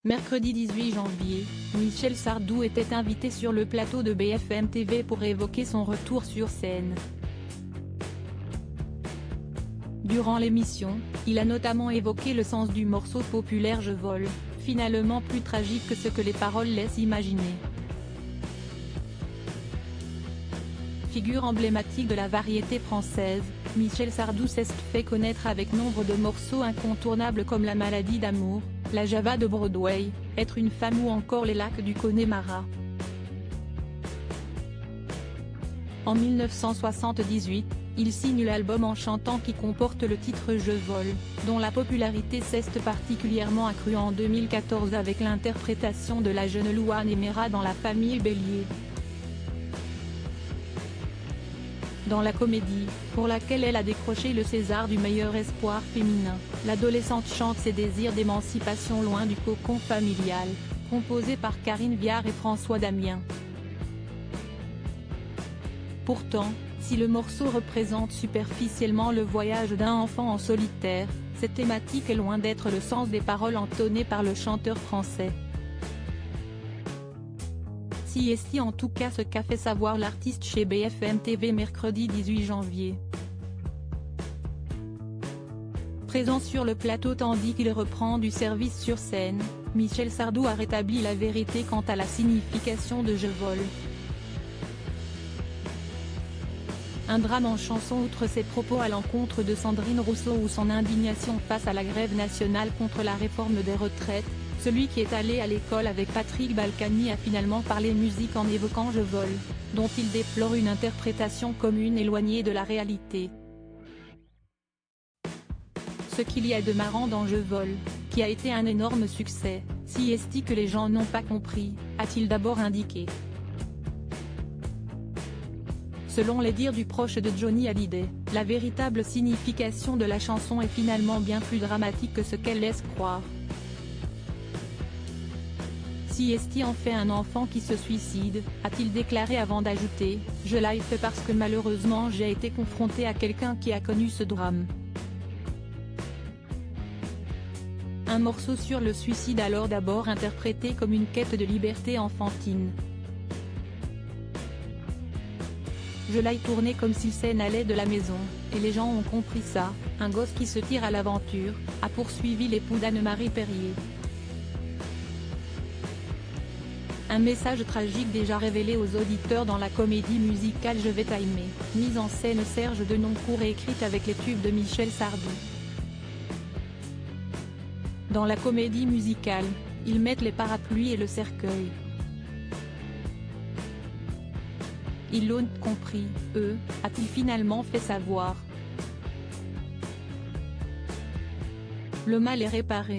Mercredi 18 janvier, Michel Sardou était invité sur le plateau de BFM TV pour évoquer son retour sur scène. Durant l'émission, il a notamment évoqué le sens du morceau populaire Je vole, finalement plus tragique que ce que les paroles laissent imaginer. Figure emblématique de la variété française, Michel Sardou s'est fait connaître avec nombre de morceaux incontournables comme La maladie d'amour, La Java de Broadway, Être une femme ou encore Les lacs du Connemara. En 1978, il signe l'album En chantant qui comporte le titre Je vole, dont la popularité s'est particulièrement accrue en 2014 avec l'interprétation de la jeune Louane Emera dans La famille Bélier. Dans la comédie, pour laquelle elle a décroché le César du meilleur espoir féminin, l'adolescente chante ses désirs d'émancipation loin du cocon familial, composé par Karine Viard et François Damien. Pourtant, si le morceau représente superficiellement le voyage d'un enfant en solitaire, cette thématique est loin d'être le sens des paroles entonnées par le chanteur français. Si est en tout cas ce qu'a fait savoir l'artiste chez BFM TV mercredi 18 janvier. Présent sur le plateau tandis qu'il reprend du service sur scène, Michel Sardou a rétabli la vérité quant à la signification de Je vole. Un drame en chanson outre ses propos à l'encontre de Sandrine Rousseau ou son indignation face à la grève nationale contre la réforme des retraites, celui qui est allé à l'école avec Patrick Balkany a finalement parlé musique en évoquant Je vole, dont il déplore une interprétation commune éloignée de la réalité. Ce qu'il y a de marrant dans Je vole, qui a été un énorme succès, si est que les gens n'ont pas compris, a-t-il d'abord indiqué. Selon les dires du proche de Johnny Hallyday, la véritable signification de la chanson est finalement bien plus dramatique que ce qu'elle laisse croire. Si est en fait un enfant qui se suicide, a-t-il déclaré avant d'ajouter « Je l'ai fait parce que malheureusement j'ai été confronté à quelqu'un qui a connu ce drame ». Un morceau sur le suicide alors d'abord interprété comme une quête de liberté enfantine. Je l'ai tourné comme si scène allait de la maison, et les gens ont compris ça, un gosse qui se tire à l'aventure, a poursuivi l'époux d'Anne-Marie Perrier. Un message tragique déjà révélé aux auditeurs dans la comédie musicale Je vais t'aimer, mise en scène Serge Denoncourt et écrite avec les tubes de Michel Sardou. Dans la comédie musicale, ils mettent les parapluies et le cercueil. Ils l'ont compris, a-t-il finalement fait savoir. Le mal est réparé.